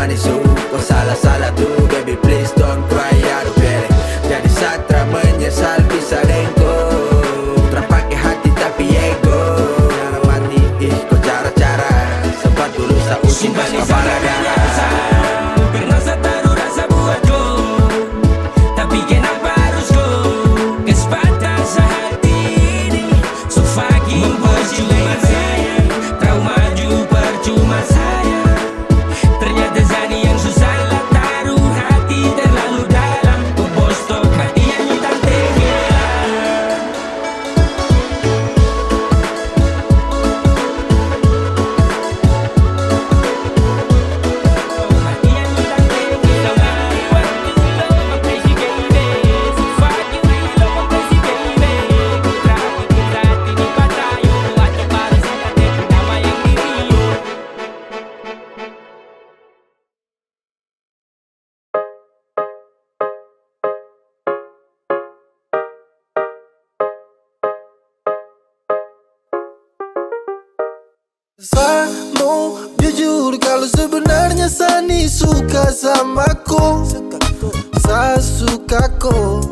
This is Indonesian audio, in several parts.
manis kau salah-salah tuh baby please don't cry aduh bere. Jadi satra menyesal bisa dengko. Terpakai hati tapi ego. Jangan mati kau cara-cara. Sempat dulu sa uji mas kepala darah. Pernah saya taruh rasa buatku, tapi kenapa harus ku kesempatan sehati ini. Sufagi percuma saya, tahu maju percuma saya. Ternyata Zani yang susah lah taruh hati terlalu dalam. Ku postok hati yang hitam tenggelam. Hati yang hitam tenggelam. Waktu lo my crazy baby. Sufagi lo my crazy baby. Ku terakhir kita tini patayo. Atau para sakate pertama yang diriyo. Mau jujur kalau sebenarnya Sani suka sama ko. Saya suka ko.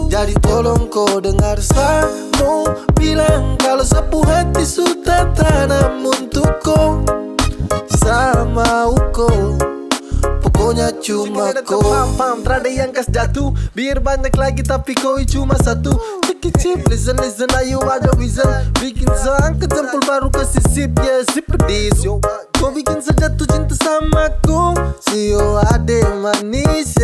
Jadi tolong kau dengar saya mau bilang kalau sapu hati sudah tanam untuk ko. Saya mau ko. Pokoknya cuma ko. Pam-pam, terada yang kas jatuh. Biar banyak lagi tapi koi cuma satu. Cip, listen, ayo ada whistle. Bikin seangkat jempol baru kasih sip. Ya sip pedis yo. Kau bikin sejatuh cinta sama ku. Sio ade manis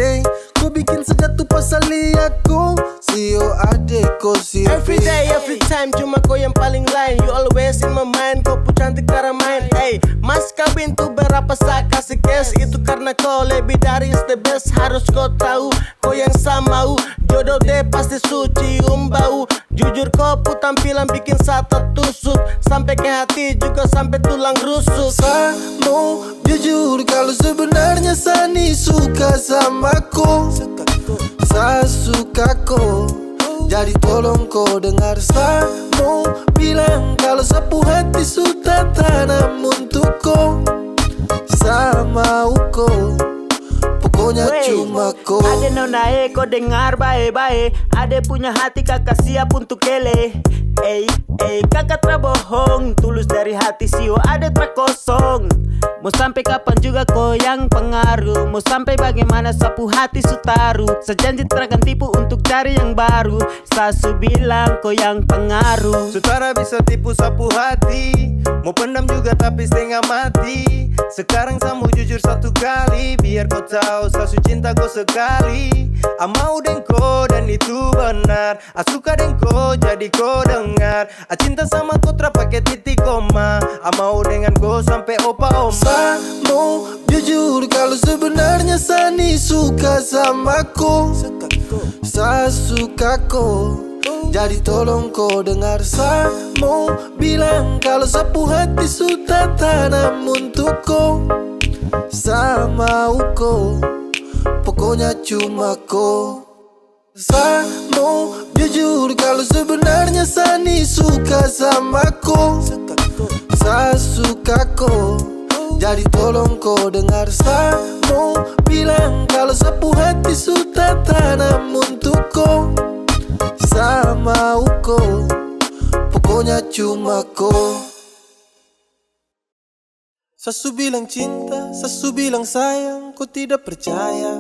Kau bikin sejatuh pasal liatku. Sio ade ko si Every day, every time, cuma kau yang paling lain. You always in my mind, kau pun cantik cara main. Hey, mas kawin tuh berapa saya kasih cash. Itu karena kau lebih dari is the best. Harus kau tahu, kau yang sama jodoh deh pasti suci bau. Jujur kau pun tampilan bikin saya tertusuk. Sampai ke hati juga sampai tulang rusuk. Saya mau jujur kalau sebenarnya Sani suka sama ko. Saya suka ko. Jadi tolong kau dengar saya mau bilang kalau sapu hati sudah tanam untuk ko. Saya mau ko. Pokoknya cuma ko. Ade nonae kau dengar bae-bae. Ade punya hati kakak siap untuk kele. Kakak terbohong. Tulus dari hati sio ade terkosong. Mau sampai kapan juga kau yang pengaruh. Mau sampai bagaimana sapu hati sutaru. Sejanji terakan tipu untuk cari yang baru. Sasu bilang kau yang pengaruh. Sutara bisa tipu sapu hati. Mau pendam juga tapi setengah mati. Sekarang saya mau jujur satu kali. Biar kau tahu sasu cinta kau sekali. Mau dengko dan itu benar. Suka dengko jadi kau dengar. Cinta sama kau terpakai titik koma. Mau dengan kau sampai opa oma. Saya mau jujur kalau sebenarnya Sani suka sama ko. Saya suka ko. Jadi tolong kau dengar saya mau bilang kalau sapu hati sudah tanam untuk ko. Saya mau ko. Pokoknya cuma ko. Saya mau jujur kalau sebenarnya Sani suka sama ko. Saya suka ko. Jadi tolong kau dengar saya mau bilang kalau sapu hati sudah tanam untuk ko. Saya mau ko. Pokoknya cuma ko. Sasu bilang cinta, sasu bilang sayang, kau tidak percaya.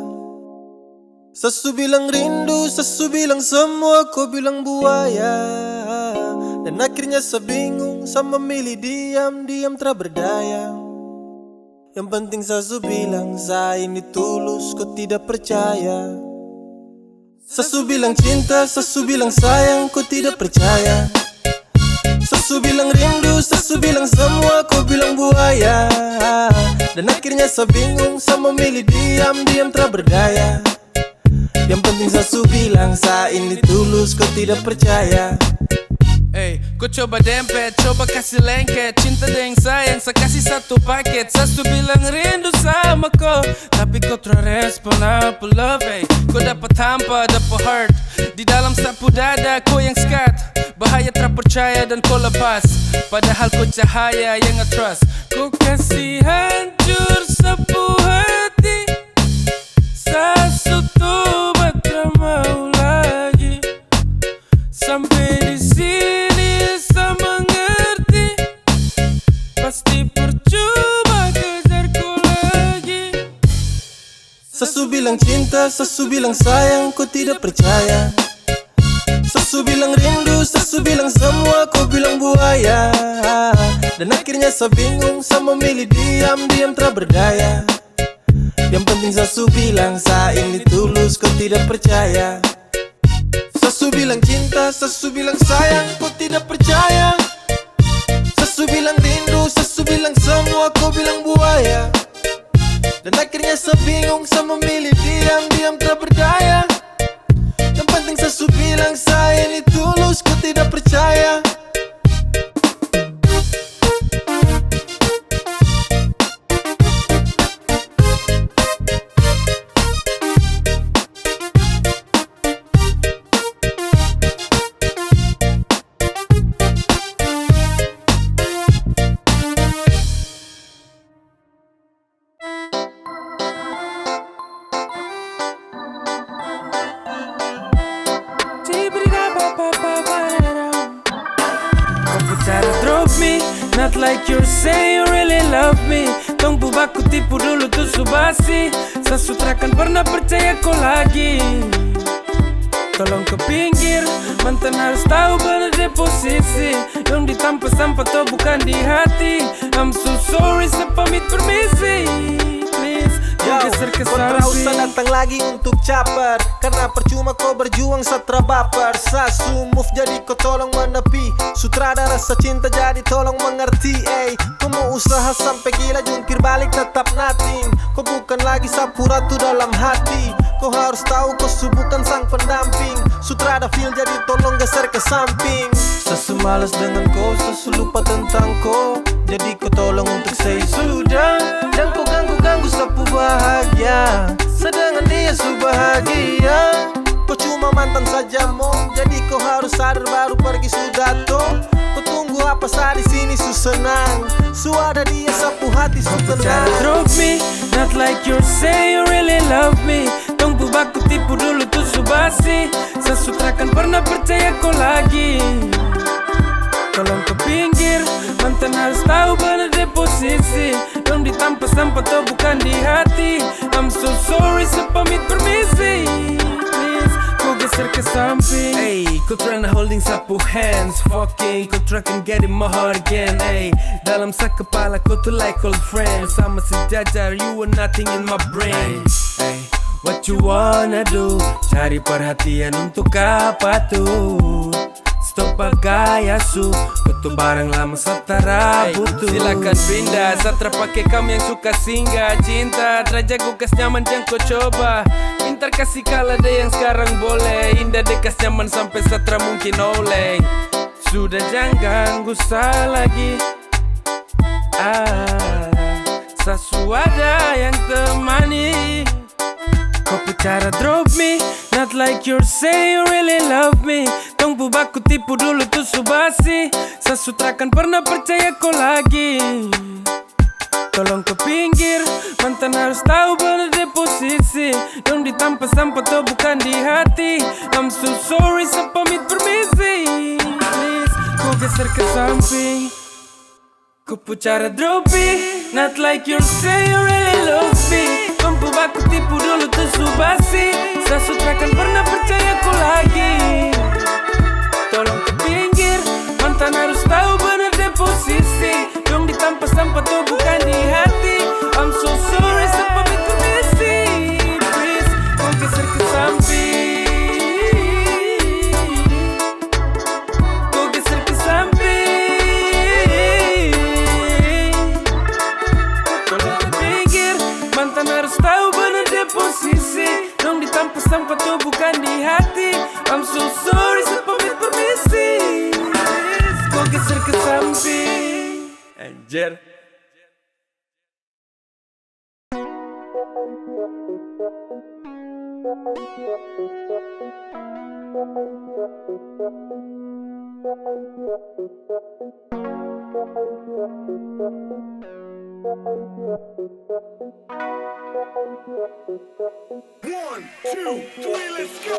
Sasu bilang rindu, sasu bilang semua, kau bilang buaya. Dan akhirnya saya bingung, saya memilih diam-diam tak berdaya. Yang penting sasu bilang saya ini tulus, kau tidak percaya. Sasu bilang cinta, sasu bilang sayang, kau tidak percaya. Sasu bilang rindu, sasu bilang semua, kau bilang buaya. Dan akhirnya saya bingung, saya memilih diam-diam tak berdaya. Yang penting sasu bilang saya ini tulus, kau tidak percaya. Kau coba dempet, coba kasih lengket. Cinta dan sayang, saya kasih satu paket. Sasu bilang rindu sama kau, tapi kau terrespon apa love. Kau dapat hampa, dapat heart. Di dalam sapu dada, kau yang skat. Bahaya terpercaya dan kau lepas. Padahal kau cahaya yang nge-trust. Kau kasih hancur sapu hati Sasu bilang cinta, sasu bilang sayang, kau tidak percaya. Sasu bilang rindu, sasu bilang semua, kau bilang buaya. Dan akhirnya saya bingung, saya memilih diam tak berdaya. Yang penting sasu bilang saya ini tulus, kau tidak percaya. Sasu bilang cinta, sasu bilang sayang, kau tidak percaya. Sasu bilang rindu, sasu bilang semua, kau bilang buaya. Dan akhirnya saya bingung, saya memilih diam tak berdaya. Yang penting sasu bilang saya ini tulus, kau tidak percaya. Cara drop me, not like you're saying you really love me. Tong bubaku tipu dulu tuh subasi. Sasutra kan pernah percaya kau lagi. Tolong ke pinggir, mantan harus tahu benar deh posisi. Yang ditampa sampah tuh bukan di hati. I'm so sorry, sepamit permisi. Please, geser ke samping. Kau usah datang lagi untuk caper, karena percuma kau berjuang setelah baper. Sasu move jadi kau tolong menepi. Sutradara rasa cinta jadi tolong mengerti. Kau mau usaha sampai gila, jungkir balik tetap nothing. Kau bukan lagi sapu ratu dalam hati. Kau harus tahu kau bukan sang pendamping. Sutradara feel jadi tolong geser ke samping. Sasu malas dengan kau, sasu lupa tentang kau. Jadi kau tolong untuk say sudah. Dan kau ganggu-ganggu sapu bahagia. Sedangkan dia su bahagia. Kau cuma mantan saja mom, jadi kau harus sadar baru pergi sudah toh. Kau tunggu apa saat di sini su senang. Su ada dia sapu hati su tenang. Drop me, not like you're saying you really love me. Tong bubaku tipu dulu tuh subasi. Sasutra kan pernah percaya kau lagi. Tolong ke pinggir, mantan harus tahu benar deh posisi. Yang ditampa sampah tuh bukan di hati. I'm so sorry, sepamit permisi. Please, kau geser ke samping. Hey, kau tryna holding sapu hands. Fucking, kau try can get in my heart again. Hey, dalam sak kepala kau tuh like old friends. Sama sejajar, you were nothing in my brain. Hey, what you wanna do? Cari perhatian untuk apa tuh? Stop gaya su, betul barang lama setara butuh. Silakan pindah, satra pakai kamu yang suka singgah. Cinta, terjaga kas nyaman jangan kau coba. Pintar kasih kalah deh yang sekarang boleh. Indah deh kas nyaman sampai satra mungkin oleh. Sudah jangan gusah lagi. Sasu ada yang temani. Kau bicara drop me, not like you're saying you really love me. Tong bubaku tipu dulu tuh subasi. Sasutra kan pernah percaya kau lagi. Tolong ke pinggir, mantan harus tahu benar deh posisi. Yang ditampa sampah tuh bukan di hati. I'm so sorry, sepamit permisi. Please, kau geser ke samping. Kau bicara drop me, not like you're saying you really love me. Tong bubaku tipu dulu tuh subasi. Sasutra kan pernah percaya kau lagi. Tolong ke pinggir, mantan harus tahu benar deh posisi. Yang ditampa sampah tuh bukan di hati. I'm so sorry, sepamit permisi. Please, kau geser ke samping. Kau geser ke samping. Tolong ke pinggir, mantan harus tahu benar deh posisi. Yang ditampa sampah tuh bukan di hati. I'm so sorry, sepamit permisi. Kau geser ke samping. Anjir. One, two, three, let's go.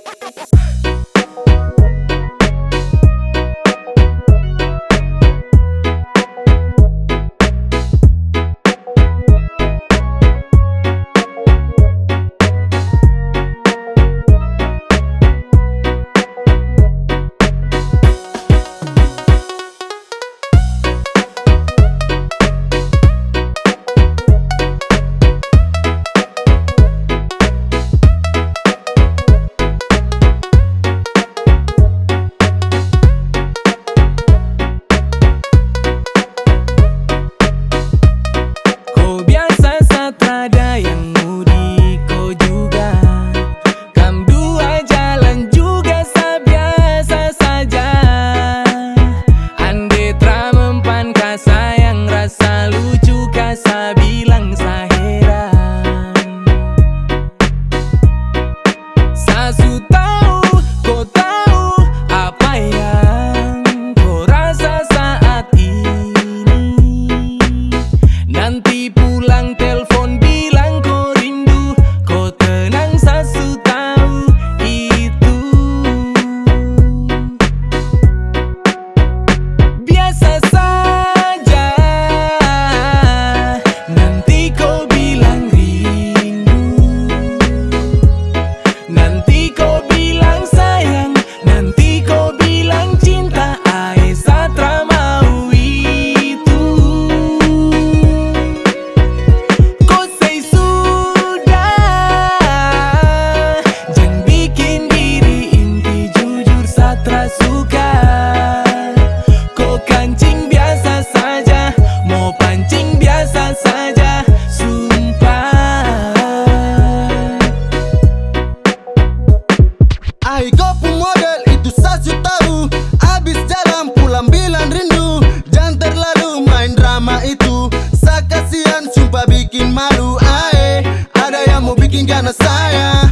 gana saya,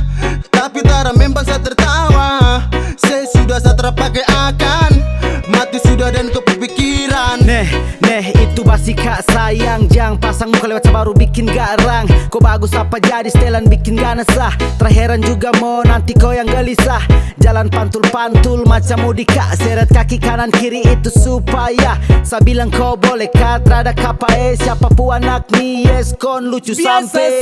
tapi tak memang saya tertawa. Saya sudah terpakai akan mati sudah dan kepikiran. Neh itu basi kak sayang, jang pasang muka lewat baru bikin garang. Kau bagus apa jadi setelan bikin ganas lah. Terheran juga mau nanti kau yang gelisah. Jalan pantul-pantul macam mau dikak, seret kaki kanan kiri itu supaya saya bilang kau boleh kat rada kapae. Siapa pun anak ni yes kon lucu sampai